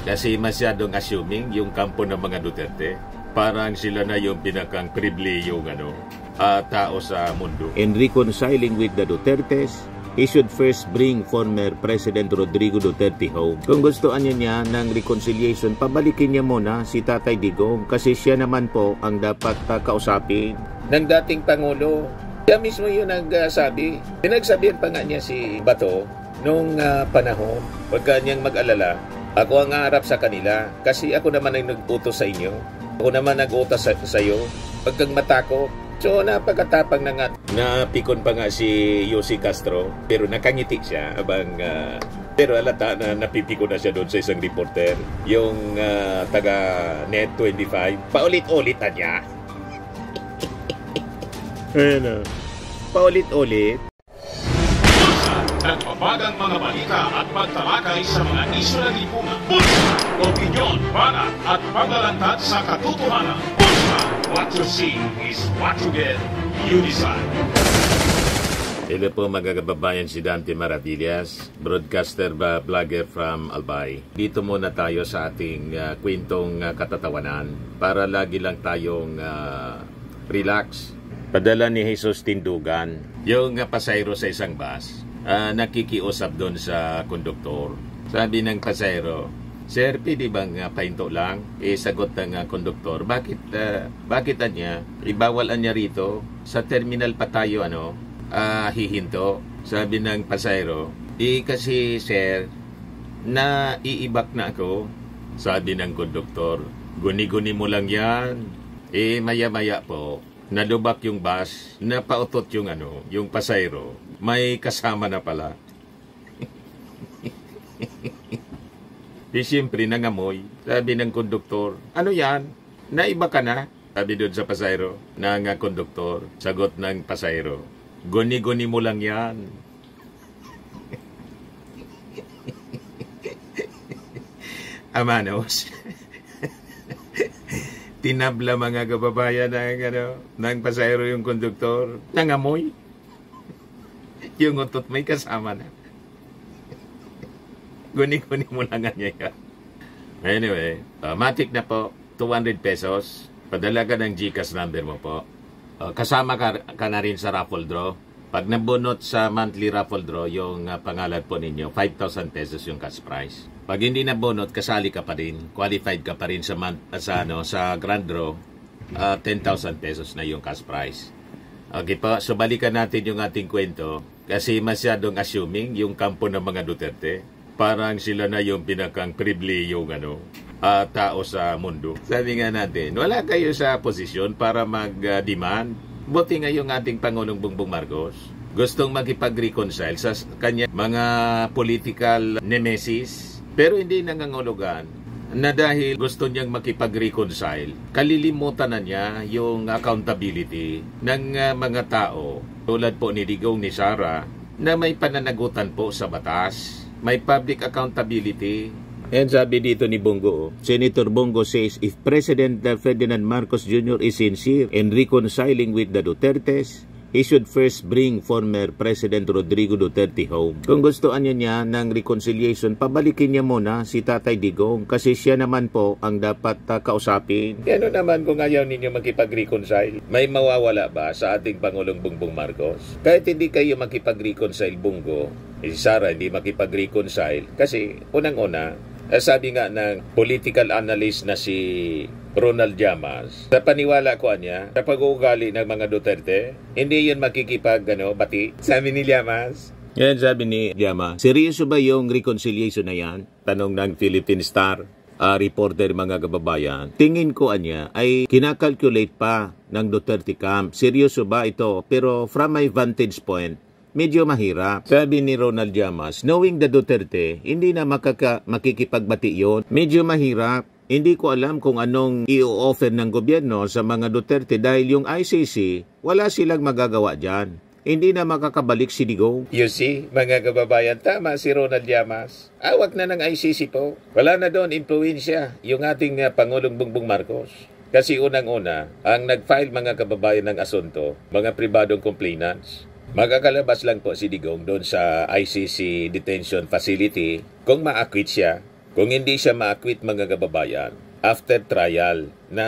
Kasi masyadong assuming yung kampo ng mga Duterte. Parang sila na yung pinakang pribilehiyong tao sa mundo. In reconciling with the Dutertes, he should first bring former President Rodrigo Duterte home. Kung gusto niya ng reconciliation, pabalikin niya muna si Tatay Digong kasi siya naman po ang dapat kausapin ng dating Pangulo. Siya mismo yung nagsabi. Pinagsabihan pa nga niya si Bato nung panahon, huwag ka niyang mag-alala. Ako ang harap sa kanila kasi ako naman ang nag-utos sa inyo. Ako naman nag-utos sa iyo. Huwag kang matakot. So, napagkatapang na nga. Napikon pa nga si Yossi Castro, pero nakangiti siya. Pero alata na napipikon na siya doon sa isang reporter. Yung taga Net25. Paulit-ulitan niya. Ano? Paulit-ulit. Nagpapagang mga balita at pagtalakay sa mga isyu ng lipunan. Bulsa! Opinyon, banat at paglalantad sa katotohanan. Bulsa! What you see is what you get. You decide. Hello po mga kababayan, si Dante Maravillas, broadcaster vlogger from Albay. Dito muna tayo sa ating kwentong katatawanan para lagi lang tayong relax. Padala ni Jesus Tindugan, yung pasayro sa isang bus. Nakikiusap doon sa konduktor. Sabi ng pasayro, "Sir, pwede bang pahinto lang?" Sagot ng konduktor, bakit niya? Ibawal niya rito. Sa terminal pa tayo, hihinto. Sabi ng pasayro, kasi sir, naiibak na ako. Sabi ng konduktor, guni-guni mo lang yan. Maya-maya po, nalubak yung bus, napautot yung pasayro. May kasama na pala. Siyempre nangamoy. Sabi ng konduktor, ano yan? Naiba ka na? Sabi doon sa pasayro ng konduktor. Sagot ng pasayro, guni-guni mo lang yan. Amanos. Tinabla mga kababayan ng pasayro yung konduktor. Nangamoy. Yung utot may kasama na. Guni-guni mo lang niya yan. Anyway, matik na po, 200 pesos. Padala ka ng GCash number mo po. Kasama ka na rin sa raffle draw. Pag nabunot sa monthly raffle draw, yung pangalan po ninyo, 5,000 pesos yung cash prize. Pag hindi nabunot, kasali ka pa rin. Qualified ka pa rin sa grand draw, 10,000 pesos na yung cash prize. Okay po, so balikan natin yung ating kwento. Kasi masyadong assuming yung kampo ng mga Duterte. Parang sila na yung pinakang pribilehiyong tao sa mundo. Sabi nga natin, wala kayo sa posisyon para mag-demand. Buti nga yung ating Pangulong Bongbong Marcos gustong makipag-reconcile sa kanya mga political nemesis. Pero hindi nangangulugan na dahil gusto niyang makipag-reconcile, kalilimutan na niya yung accountability ng mga tao tulad po ni Digong, ni Sara, na may pananagutan po sa batas. May public accountability. And sabi dito ni Bongo, Senator Bongo says if President Ferdinand Marcos Jr. is sincere in reconciling with the Dutertes, he should first bring former President Rodrigo Duterte home. Kung gusto niya ng reconciliation, pabalikin niya muna si Tatay Digong kasi siya naman po ang dapat kausapin. Ano naman kung ayaw ninyo makipag-reconcile? May mawawala ba sa ating Pangulong Bongbong Marcos? Kahit hindi kayo makipag-reconcile, Bongo, si Sara hindi makipag-reconcile kasi unang-una, sabi nga ng political analyst na si Ronald Llamas, sa paniwala ko niya, sa pag-uugali ng mga Duterte, hindi yun makikipag-bati. Sabi ni Llamas. Yan sabi ni Llamas. Seryoso ba yung reconciliation na yan? Tanong ng Philippine Star reporter mga kababayan. Tingin ko niya ay kinakalculate pa ng Duterte camp. Seryoso ba ito? Pero from my vantage point, medyo mahirap. Sabi ni Ronald Llamas, knowing the Duterte, hindi na makikipagbati yon. Medyo mahirap. Hindi ko alam kung anong i-offer ng gobyerno sa mga Duterte dahil yung ICC, wala silang magagawa dyan. Hindi na makakabalik si Digong. You see, mga kababayan, tama si Ronald Llamas. Awak na ng ICC po. Wala na doon impluensya yung ating Pangulong Bongbong Marcos. Kasi unang-una, ang nag-file mga kababayan ng asunto, mga pribadong complainants, magakalabas lang po si Digong doon sa ICC detention facility kung ma-acquit siya. Kung hindi siya ma-acquit, mga kababayan, after trial na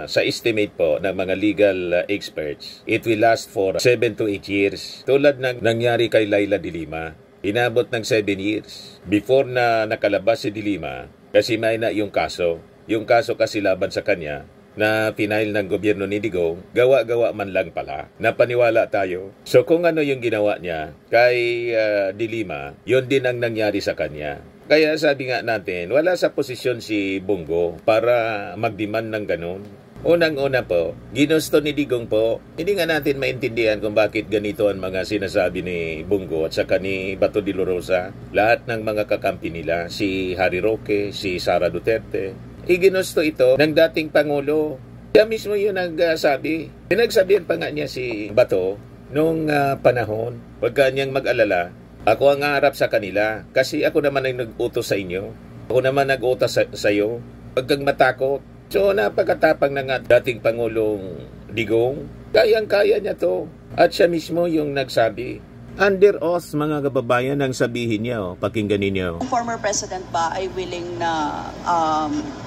sa estimate po ng mga legal experts, it will last for 7 to 8 years. Tulad ng nangyari kay Laila de Lima, inabot ng 7 years before na nakalabas si de Lima kasi may na yung kaso. Yung kaso kasi laban sa kanya na pinail ng gobyerno ni Digong, gawa-gawa man lang pala. Napaniwala tayo. So kung ano yung ginawa niya kay de Lima, yun din ang nangyari sa kanya. Kaya sabi nga natin, wala sa posisyon si Bongo para magdemand ng ganun. Unang-una po, ginusto ni Digong po, hindi nga natin maintindihan kung bakit ganito ang mga sinasabi ni Bongo at saka ni Bato de la Rosa. Lahat ng mga kakampi nila, si Harry Roque, si Sara Duterte, ginusto ito ng dating Pangulo. Siya mismo yun nagsabi. Pinagsabihan pa nga niya si Bato nung panahon, wag ka niyang mag-alala. Ako ang harap sa kanila kasi ako naman ang nag-utos sa inyo. Ako naman nag-utos sa iyo. Huwag kang matakot. So napakatapang na nga dating Pangulong Digong. Kayang-kaya niya to. At siya mismo yung nagsabi. Under oath, mga kababayan, ang sabihin niya, pakinggan ninyo. Ang former president ba ay willing na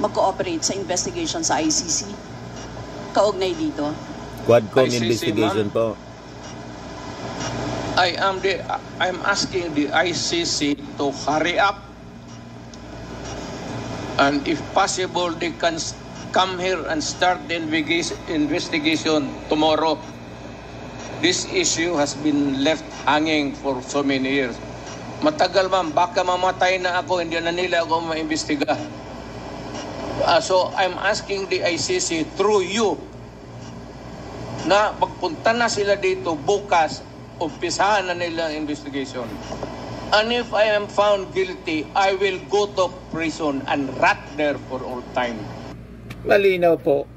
mag-cooperate sa investigation sa ICC? Kaugnay dito? Quadcom ICC, investigation po. I'm asking the ICC to hurry up, and if possible they can come here and start the investigation tomorrow. This issue has been left hanging for so many years. Matagal, ma'am, baka mamatay na ako, hindi na nila ako maimbestiga. So I'm asking the ICC through you na pagpunta na sila dito bukas, umpisahan na nila ang investigation. And if I am found guilty, I will go to prison and rot there for all time. Malinaw po.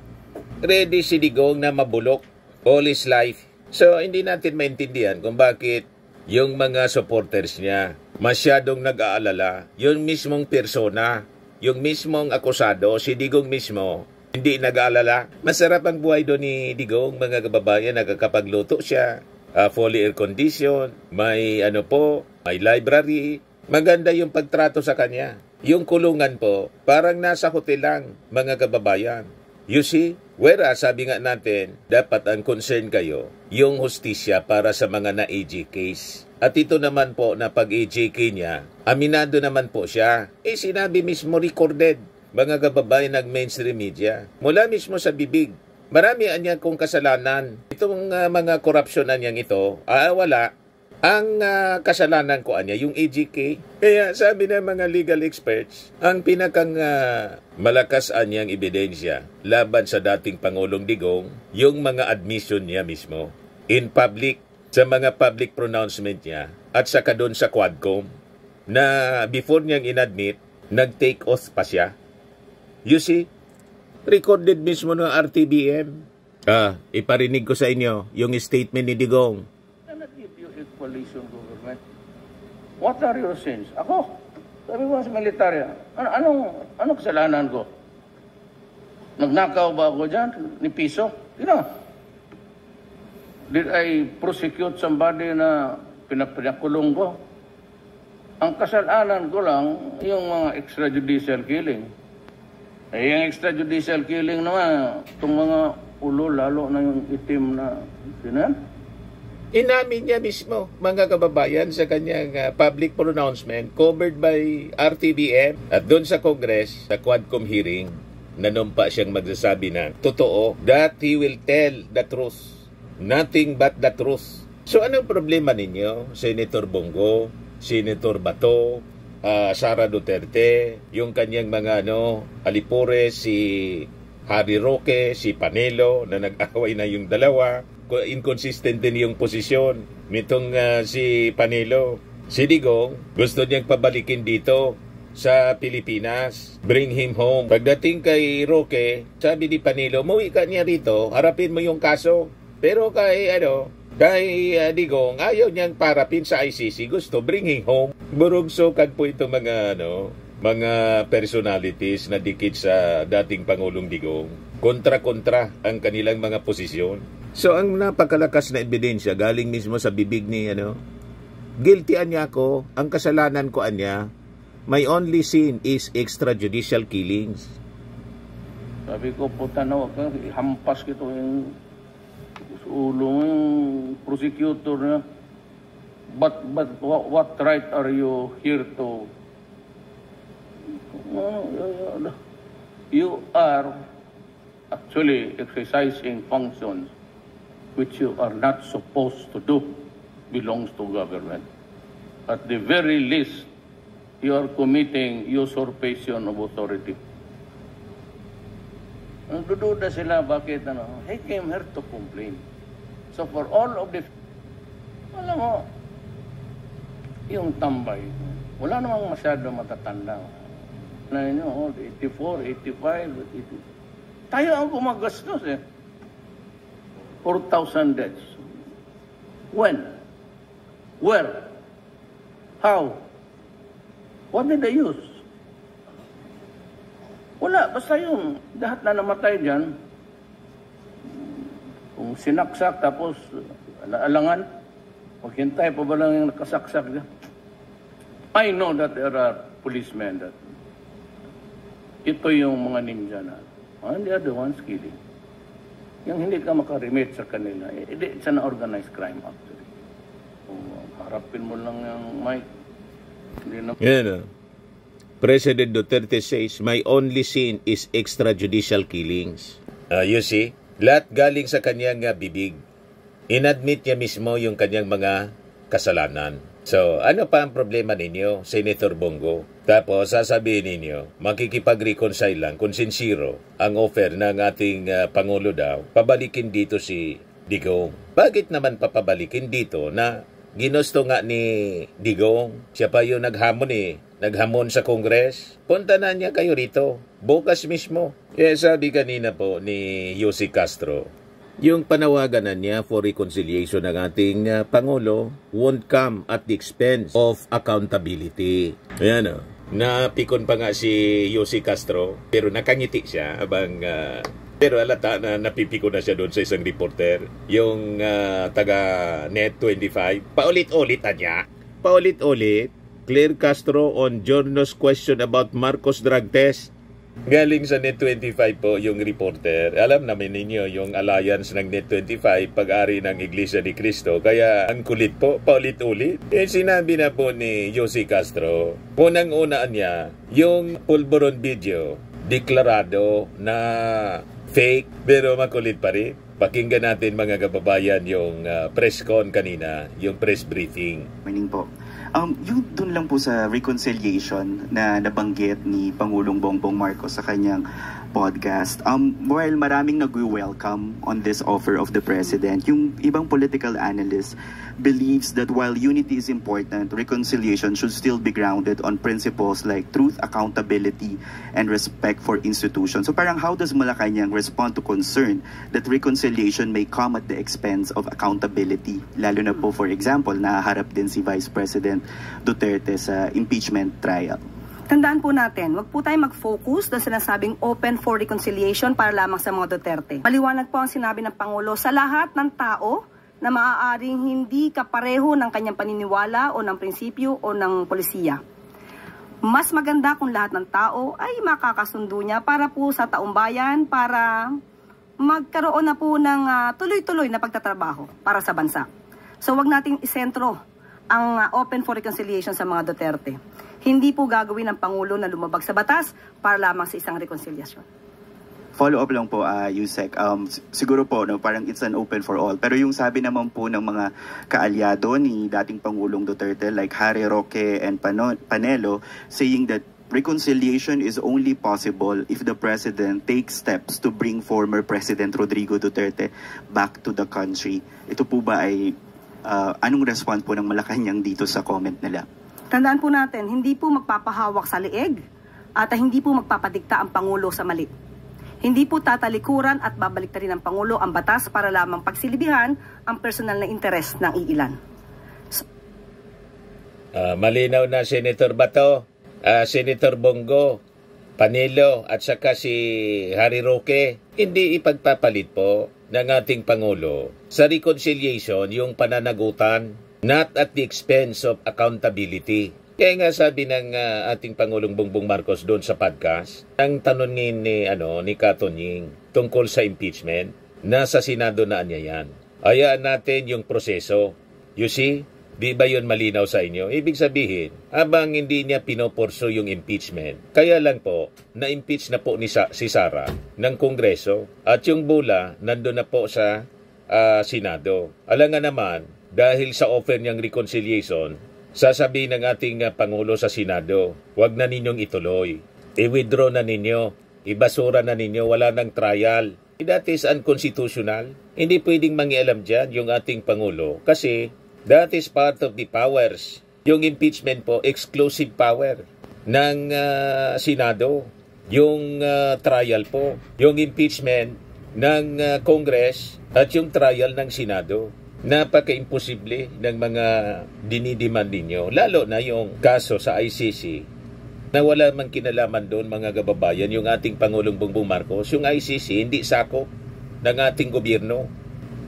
Ready si Digong na mabulok all his life. So, hindi natin maintindihan kung bakit yung mga supporters niya masyadong nag-aalala. Yung mismong persona, yung mismong akusado, si Digong mismo, hindi nag-aalala. Masarap ang buhay doon ni Digong, mga kababayan, nagkakapagluto siya. Fully air condition, may may library. Maganda yung pagtrato sa kanya. Yung kulungan po, parang nasa hotel lang, mga kababayan. You see? Whereas, sabi nga natin, dapat ang concern kayo, yung hustisya para sa mga na-AJ case. At ito naman po na pag-AJK niya, aminado naman po siya. Sinabi mismo recorded, mga kababayan ng mainstream media. Mula mismo sa bibig. Marami niya kung kasalanan. Itong mga korupsyon niyang ito, wala. Ang kasalanan ko niya, yung AJK. Kaya sabi ng mga legal experts, ang pinakang malakas niyang ebidensya laban sa dating Pangulong Digong, yung mga admission niya mismo. In public, sa mga public pronouncement niya, at saka doon sa Quadcom, na before niyang inadmit, nag-take oath pa siya. You see? Recorded mismo ng RTBM. Iparinig ko sa inyo yung statement ni Digong. Cannot give you a coalition government. What are your sins? Ako, sabi mo sa militarya, anong kasalanan ko? Nagnakaw ba ako dyan? Ni piso? Did I prosecute somebody na pinakulong ko? Ang kasalanan ko lang, yung mga extrajudicial killing. Yung extrajudicial killing naman, itong mga ulo, lalo na yung itim na sinan. Inamin niya mismo, mga kababayan, sa kanyang public pronouncement covered by RTBM at doon sa Congress, sa Quadcom hearing, nanumpa siyang magsasabi na totoo, that he will tell the truth. Nothing but the truth. So anong problema ninyo, Senator Bongo, Senator Bato, Sara Duterte, yung kanyang mga alipore, si Harry Roque, si Panelo, na nag-away na yung dalawa. Inconsistent din yung posisyon nitong si Panelo. Si Digong, gusto niyang pabalikin dito sa Pilipinas. Bring him home. Pagdating kay Roque, sabi ni Panelo, muwi ka niya rito, harapin mo yung kaso. Pero kay Digong, ayaw niyang parapin sa ICC, gusto bringing home. Burugsokag po itong mga personalities na dikit sa dating Pangulong Digong. Kontra-kontra ang kanilang mga posisyon. So ang napakalakas na ebidensya galing mismo sa bibig ni guilty niya ako, ang kasalanan ko niya, my only sin is extrajudicial killings. Sabi ko, puta na, hampas kito yung ulo yung prosecutor na. But what right are you here to? You are actually exercising functions which you are not supposed to do, belongs to government. At the very least, you are committing usurpation of authority. Nagdududa sila, bakit he came here to complain. So for all of the, alam mo, yung tambay, wala namang masyado matatanda. Na yun, 84, 85, 80. Tayo ang gumagastos 4,000 deaths. When? Where? How? What did they use? Wala, basta yung lahat na namatay dyan, kung sinaksak tapos naalangan, maghintay pa ba lang yung nakasaksak dyan? I know that there are policemen that ito yung mga ninja na, and the other ones killing. Yung hindi ka makaremit sa kanila, it's an organized crime actually. Harapin mo lang yung mic. Yan. President Duterte says, my only sin is extrajudicial killings. You see, lahat galing sa kanyang bibig. Inadmit niya mismo yung kanyang mga kasalanan. So, ano pa ang problema ninyo, Senator Bongo? Tapos, sasabihin ninyo, makikipag-reconcile lang kung sincero ang offer ng ating Pangulo daw, pabalikin dito si Digong. Bakit naman papabalikin dito na ginusto nga ni Digong? Siya pa yung naghamon sa Congress. Punta na niya kayo rito, bukas mismo. Sabi kanina po ni Yossi Castro, yung panawagan niya for reconciliation ng ating Pangulo won't come at the expense of accountability. Ayan napikon pa nga si Yossi Castro, pero nakangiti siya habang pero alata na napipikon na siya doon sa isang reporter, yung taga Net25. Paulit-ulit niya. Paulit-ulit. Claire Castro on Giorno's question about Marcos drug test. Galing sa Net25 po yung reporter. Alam namin ninyo yung alliance ng Net25, pag-ari ng Iglesia ni Cristo. Kaya ang kulit po, paulit-ulit. Sinabi na po ni Yossi Castro, unang-unaan niya, yung pulburon video, deklarado na fake, pero makulit pa rin. Pakinggan natin mga kababayan yung press con kanina, yung press briefing. Morning po. Yung dun lang po sa reconciliation na nabanggit ni Pangulong Bongbong Marcos sa kanyang podcast, while maraming nag-welcome on this offer of the President, yung ibang political analysts believes that while unity is important, reconciliation should still be grounded on principles like truth, accountability, and respect for institutions. So parang how does Malacanang respond to concern that reconciliation may come at the expense of accountability? Lalo na po, for example, naharap din si Vice President Duterte sa impeachment trial. Tandaan po natin, wag po tayo mag-focus doon sa sinasabing open for reconciliation para lamang sa mga Duterte. Maliwanag po ang sinabi ng Pangulo sa lahat ng tao na maaaring hindi kapareho ng kanyang paniniwala o ng prinsipyo o ng polisiya. Mas maganda kung lahat ng tao ay makakasundo niya para po sa taumbayan, para magkaroon na po ng tuloy-tuloy na pagtatrabaho para sa bansa. So wag nating isentro ang open for reconciliation sa mga Duterte. Hindi po gagawin ng Pangulo na lumabag sa batas para lamang sa isang reconciliation. Follow up lang po, Yusek. Siguro po, parang it's an open for all. Pero yung sabi naman po ng mga kaalyado ni dating Pangulong Duterte like Harry Roque and Panelo saying that reconciliation is only possible if the President takes steps to bring former President Rodrigo Duterte back to the country. Ito po ba ay anong response po ng Malacanang dito sa comment nila? Tandaan po natin, hindi po magpapahawak sa leeg at hindi po magpapadikta ang Pangulo sa mali. Hindi po tatalikuran at babaliktarin ng Pangulo ang batas para lamang pagsilibihan ang personal na interes ng iilan. Malinaw na, Senator Bato, Senator Bongo, Panelo at saka si Harry Roque, hindi ipagpapalit po ng ating Pangulo sa reconciliation yung pananagutan, not at the expense of accountability. Kaya nga sabi ng ating Pangulong Bongbong Marcos doon sa podcast, ang tanongin ni Katonying tungkol sa impeachment, nasa Senado na niya yan. Hayaan natin yung proseso. You see, di ba yun malinaw sa inyo? Ibig sabihin, habang hindi niya pinoporso yung impeachment, kaya lang po, na-impeach na po si Sara ng Kongreso at yung bola nandun na po sa Senado. Alam nga naman, dahil sa offer niyang reconciliation, sasabihin ng ating Pangulo sa Senado, wag na ninyong ituloy. I-withdraw na ninyo. Ibasura na ninyo. Wala ng trial. That is unconstitutional. Hindi pwedeng mangialam dyan yung ating Pangulo kasi that is part of the powers. Yung impeachment po, exclusive power ng Senado. Yung trial po, yung impeachment ng Congress at yung trial ng Senado. Napaka-imposible ng mga dinidiman ninyo, lalo na yung kaso sa ICC na wala man kinalaman doon mga kababayan, yung ating Pangulong Bongbong Marcos, yung ICC hindi sakop ng ating gobyerno.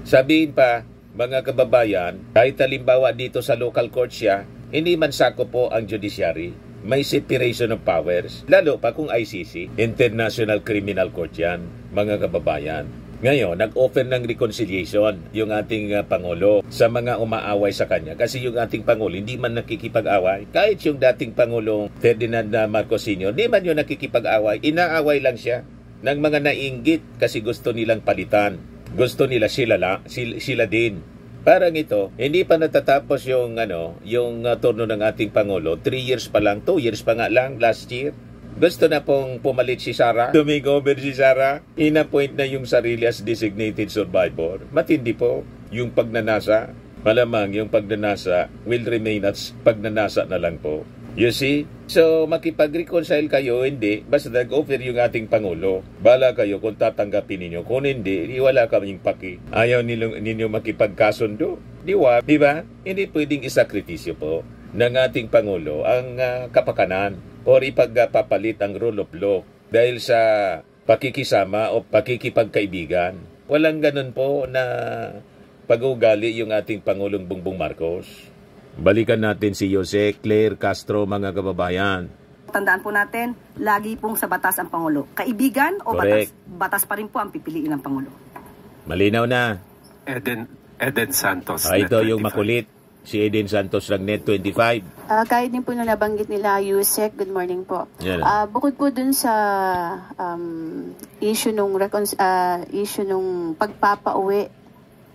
Sabihin pa, mga kababayan, kahit halimbawa dito sa local court siya, hindi man sakop po ang judiciary. May separation of powers, lalo pa kung ICC, International Criminal Court yan, mga kababayan. Ngayon, nag-offer ng reconciliation yung ating Pangulo sa mga umaaway sa kanya. Kasi yung ating Pangulo hindi man nakikipag-away. Kahit yung dating Pangulong Ferdinand Marcos Sr., hindi man yung nakikipag-away. Inaaway lang siya ng mga nainggit kasi gusto nilang palitan. Gusto nila sila din. Parang ito, hindi pa natatapos yung turno ng ating Pangulo. 3 years pa lang, 2 years pa nga lang last year. Gusto na pong pumalit si Sara, tumigover si Sara, inappoint na yung sarili as designated survivor. Matindi po yung pagnanasa. Malamang yung pagnanasa will remain as pagnanasa na lang po. You see? So, makipag-reconcile kayo, hindi. Basta nag-offer yung ating Pangulo. Bala kayo kung tatanggapin ninyo. Kung hindi, wala kaming paki. Ayaw ninyo makipagkasundo. Di ba? Hindi pwedeng isakritisyo po ng ating Pangulo ang kapakanan or ipagpapalit ang rule of law dahil sa pakikisama o pakikipagkaibigan. Walang ganun po na pag-ugali yung ating Pangulong Bongbong Marcos. Balikan natin si Jose Claire Castro, mga kababayan. Tandaan po natin, lagi pong sa batas ang Pangulo. Kaibigan o batas? Batas pa rin po ang pipiliin ng Pangulo. Malinaw na. Eden Santos. Ito yung makulit. Si Eden Santos ng Net25. Kahit din po nung nabanggit nila, Yusek, good morning po. Bukod po dun sa issue nung pagpapauwi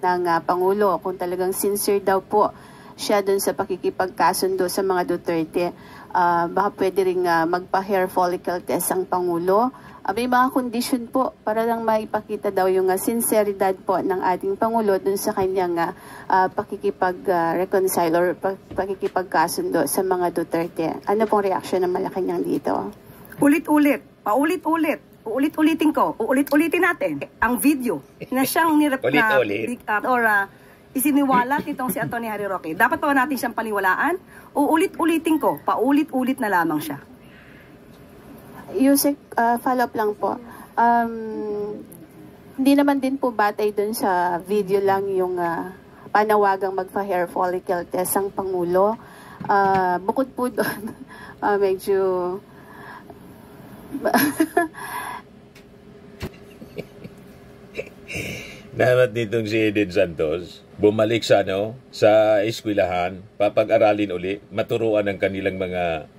ng Pangulo, kung talagang sincere daw po siya dun sa pakikipagkasundo sa mga Duterte, baka pwede rin magpa-hair follicle test ang Pangulo. May mga kondisyon po para lang maipakita daw yung sinceridad po ng ating Pangulo dun sa kanyang pakikipag-reconcile or pakikipagkasundo sa mga Duterte. Ano pong reaksyon ng Malacanang dito? Ulit-ulit, paulit-ulit, uulit-ulitin ko, uulit-ulitin natin ang video na siyang isiniwalat nitong si Atty. Harry Roque. Dapat pa natin siyang paniwalaan, uulit-ulitin ko, paulit-ulit na lamang siya. Yusek, follow-up lang po. Hindi naman din po batay dun sa video lang yung panawagang magpa-hair follicle test ang Pangulo. Bukod po doon, medyo... Dapat nitong si Eden Santos, bumalik sa eskwelahan, papag-aralin uli, maturuan ng kanilang mga,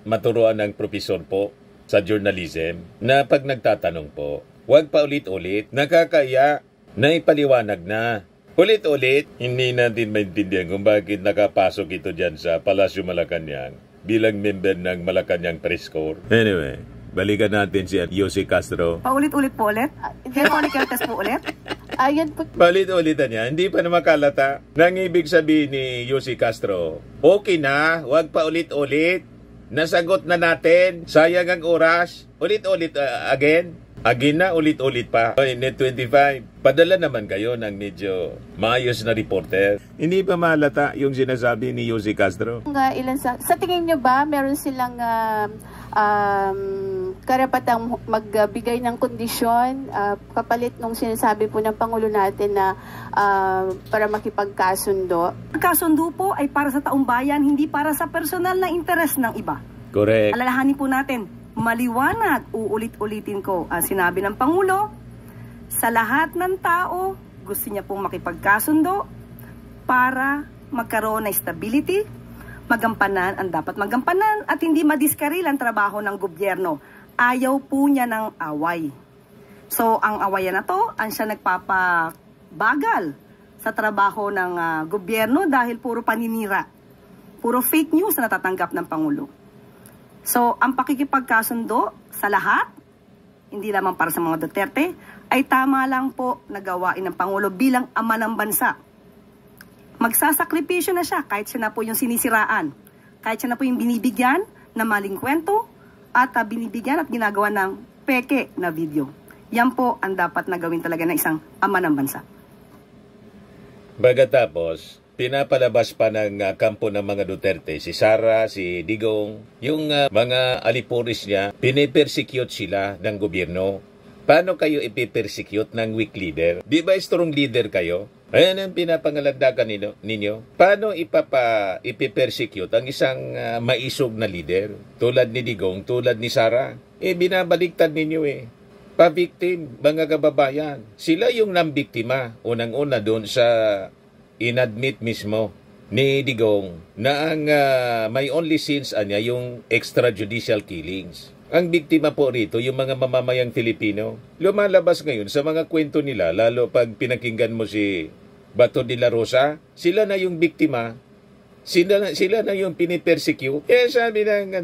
maturuan ng profesor po sa journalism, na pag nagtatanong po, huwag pa ulit-ulit, nakakaya, na ipaliwanag na. Ulit-ulit, hindi natin maintindihan kung bakit nakapasok ito dyan sa Palasyo Malacanang bilang member ng Malacanang Press Corps. Anyway, balikan natin si Jose Castro. Paulit-ulit po ulit? Hair follicle test po ulit? Ayan po. Paulit-ulitan niya, hindi pa na makalata. Nang ibig sabihin ni Jose Castro, okay na, huwag pa ulit-ulit. Nasagot na natin, sayang ang oras. Ulit-ulit again na, ulit-ulit pa. Net25, padala naman kayo ng medyo maayos na reporter. Hindi pa malata yung sinasabi ni Jose Castro? Sa tingin nyo ba, meron silang karapatang magbigay ng kondisyon kapalit nung sinasabi po ng Pangulo natin na para makipagkasundo. Ang kasundo po ay para sa taong bayan, hindi para sa personal na interes ng iba. Correct. Alalahanin po natin, maliwanag, uulit-ulitin ko ang sinabi ng Pangulo, sa lahat ng tao, gusto niya pong makipagkasundo para magkaroon ng stability, magampanan ang dapat magampanan at hindi madiskaril ang trabaho ng gobyerno. Ayaw po niya ng away. So, ang awayan na to, ang siya nagpapabagal sa trabaho ng gobyerno dahil puro paninira. Puro fake news na natatanggap ng Pangulo. So, ang pakikipagkasundo sa lahat, hindi lamang para sa mga Duterte, ay tama lang po na gawain ng Pangulo bilang ama ng bansa. Magsasakripisyo na siya kahit siya na po yung sinisiraan. Kahit siya na po yung binibigyan na maling kwento at binibigyan at ginagawa ng peke na video. Yan po ang dapat na gawin talaga ng isang ama ng bansa. Pagkatapos, pinapalabas pa ng kampo ng mga Duterte, si Sara, si Digong, yung mga alipuris niya, pinipersecute sila ng gobyerno. Paano kayo ipipersecute ng weak leader? Di ba strong leader kayo? Ayan ang pinapangalandakan ninyo. Paano ipipersecute ang isang maisog na leader? Tulad ni Digong, tulad ni Sara. Binabaliktad ninyo Pa-victim, mga kababayan. Sila yung nambiktima. Unang-una doon sa inadmit mismo ni Digong na ang may only sins niya yung extrajudicial killings. Ang biktima po rito, yung mga mamamayang Filipino, lumalabas ngayon sa mga kwento nila, lalo pag pinakinggan mo si Bato de la Rosa, sila na yung biktima, sila na yung pinipersecute. Sabi ng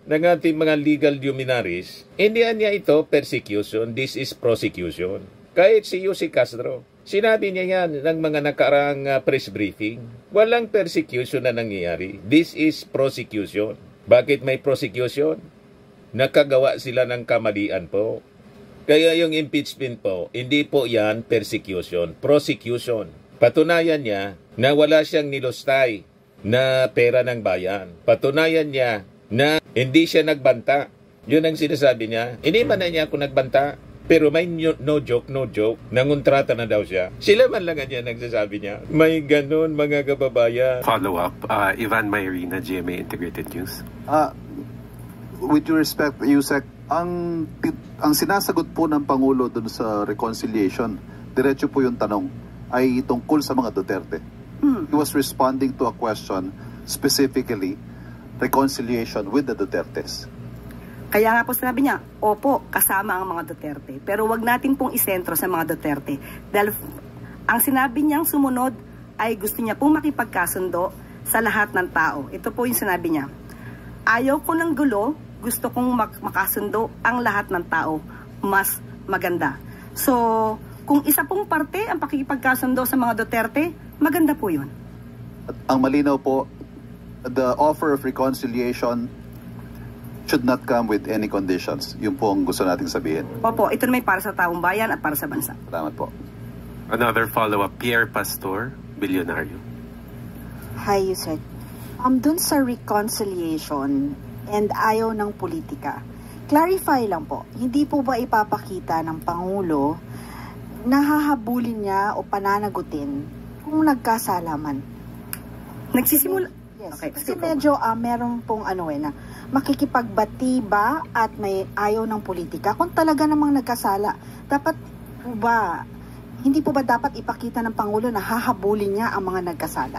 ating mga legal luminaries, hindi niya ito persecution, this is prosecution. Kahit si Yussi Castro, sinabi niya yan ng mga nakaraang press briefing. Walang persecution na nangyayari. This is prosecution. Bakit may prosecution? Nakagawa sila ng kamalian po. Kaya yung impeachment po, hindi po yan persecution, prosecution. Patunayan niya na wala siyang nilustay na pera ng bayan. Patunayan niya na hindi siya nagbanta. Yun ang sinasabi niya. Hindi man na niya ako nagbanta. Pero may no joke, nangontrata na daw siya. Sila man lang niya nagsasabi niya. May ganun, mga kababayan. Follow up, Ivan Mayrina, GMA Integrated News. With due respect, Yusek, ang sinasagot po ng Pangulo dun sa reconciliation, diretso po yung tanong, ay tungkol sa mga Duterte. He was responding to a question, specifically, reconciliation with the Dutertes. Kaya nga po sinabi niya, opo, kasama ang mga Duterte. Pero wag natin pong isentro sa mga Duterte. Dahil ang sinabi niyang sumunod ay gusto niya pong makipagkasundo sa lahat ng tao. Ito po yung sinabi niya. Ayaw ko ng gulo, gusto kong makasundo ang lahat ng tao. Mas maganda. So, kung isa pong parte ang pakikipagkasundo sa mga Duterte, maganda po yun. At ang malinaw po, the offer of reconciliation should not come with any conditions. Yun po ang gusto nating sabihin. Opo, ito naman para sa taong bayan at para sa bansa. Salamat po. Another follow-up, Pierre Pastor, Bilyonaryo. Hi, Yusek. Dun sa reconciliation and ayaw ng politika, clarify lang po, hindi po ba ipapakita ng Pangulo na hahabulin niya o pananagutin kung nagkasalaman? Nagsisimula? Yes. Okay, kasi medyo meron pong na makikipagbati ba at may ayaw ng politika kung talaga namang nagkasala. Dapat po ba, hindi po ba dapat ipakita ng Pangulo na hahabulin niya ang mga nagkasala?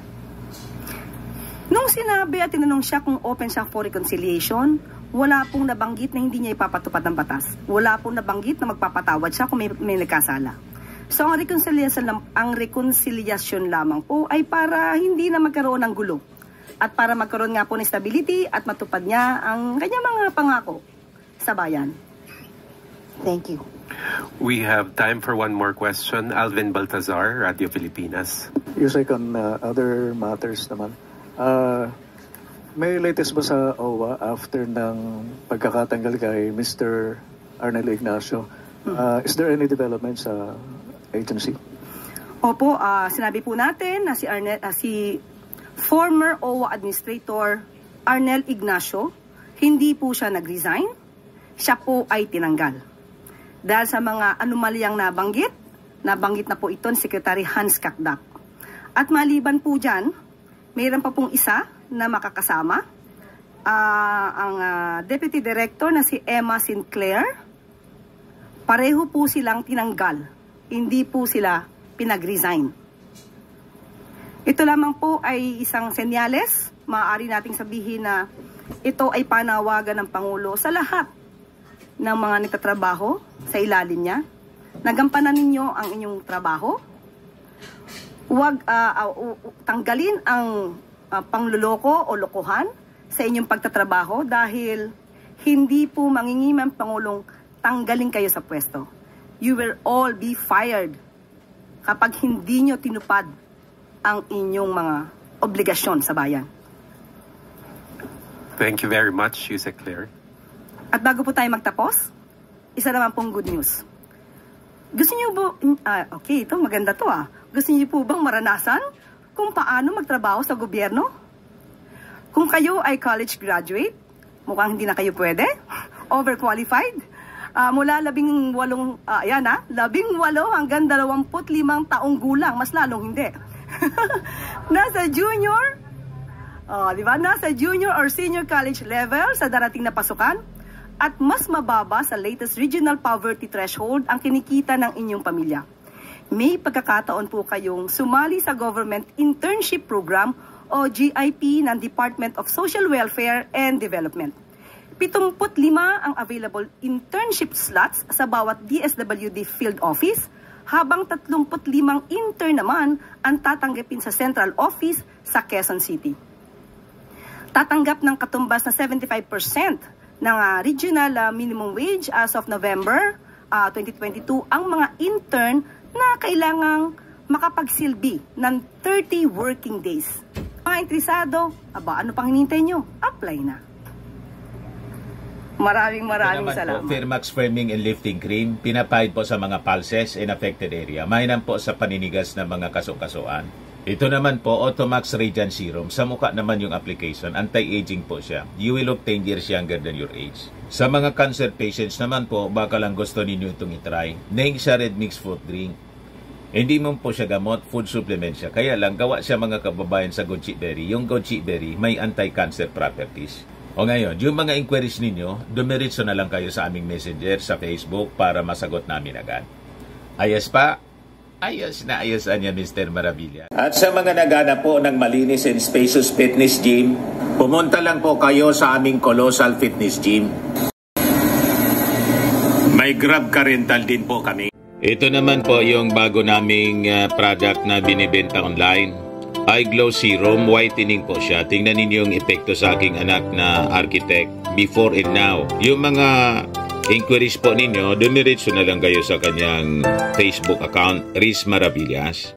Nung sinabi at tinanong siya kung open siya for reconciliation, wala pong nabanggit na hindi niya ipapatupad ng batas. Wala pong nabanggit na magpapatawad siya kung may nagkasala. So ang reconciliation lamang po ay para hindi na magkaroon ng gulo. At para magkaroon nga po ng stability at matupad niya ang kanyang mga pangako sa bayan. Thank you. We have time for one more question. Alvin Baltazar, Radio Pilipinas. Yusek, on other matters naman. May latest ba sa OWA after ng pagkakatanggal kay Mr. Arnel Ignacio? Is there any development sa agency? Opo, sinabi po natin na si former OWA Administrator Arnel Ignacio, hindi po siya nag-resign. siya po ay tinanggal. Dahil sa mga anomalyang nabanggit na po ito ni Secretary Hans Kakdak. At maliban po dyan, mayroon pa pong isa na makakasama, ang Deputy Director na si Emma Sinclair. Pareho po silang tinanggal, hindi po sila pinag-resign. Ito lamang po ay isang senyales, maaari nating sabihin na ito ay panawagan ng Pangulo sa lahat ng mga nagtatrabaho sa ilalim niya. Nagampanan ninyo ang inyong trabaho. Huwag tanggalin ang pangluloko o lokohan sa inyong pagtatrabaho dahil hindi po mangingimang Pangulong tanggalin kayo sa pwesto. You will all be fired kapag hindi nyo tinupad ang inyong mga obligasyon sa bayan. Thank you very much, Yusek Claire. At bago po tayo magtapos, isa naman pong good news. Gusto niyo po, okay, ito maganda to Gusto niyo po bang maranasan kung paano magtrabaho sa gobyerno? Kung kayo ay college graduate, mukhang hindi na kayo pwede, overqualified, mula 18 hanggang 25 taong gulang, mas lalong hindi. Nasa junior, Nasa junior or senior college level sa darating na pasukan, at mas mababa sa latest regional poverty threshold ang kinikita ng inyong pamilya. May pagkakataon po kayong sumali sa Government Internship Program o GIP ng Department of Social Welfare and Development. 75 ang available internship slots sa bawat DSWD field office, habang 35 intern naman ang tatanggapin sa central office sa Quezon City. Tatanggap ng katumbas na 75% ng regional minimum wage as of November 2022 ang mga intern na kailangang makapagsilbi ng 30 working days. Mga interesado, ano pang hinintay nyo? Apply na. Maraming salamat. Po, Firmax Firming and Lifting Cream, pinapahid po sa mga pulses in affected area. Mainam po sa paninigas ng mga kaso-kasuan. Ito naman po, Automax Radiant Serum. Sa mukha naman yung application, anti-aging po siya. You will look 10 years younger than your age. Sa mga cancer patients naman po, baka lang gusto ninyo itong itry. Neng siya Red Mix Fruit Drink. Hindi mo po siya gamot, food supplement siya. Kaya lang, gawa siya mga kababayan sa goji berry. Yung goji berry, may anti-cancer properties. O ngayon, yung mga inquiries ninyo, dumiritso na lang kayo sa aming messenger sa Facebook para masagot namin agad. Ayos pa? Ayos na ayos niya, Mr. Maravilla. At sa mga naghanap po ng malinis and spacious fitness gym, pumunta lang po kayo sa aming Colossal Fitness Gym. May Grab Car Rental din po kami. Ito naman po yung bago naming product na binibenta online. Eye Glow Serum, whitening po siya. Tingnan ninyo yung epekto sa aking anak na architect before and now. Yung mga inquiries po ninyo, dumiretso na lang kayo sa kanyang Facebook account, Riz Maravillas.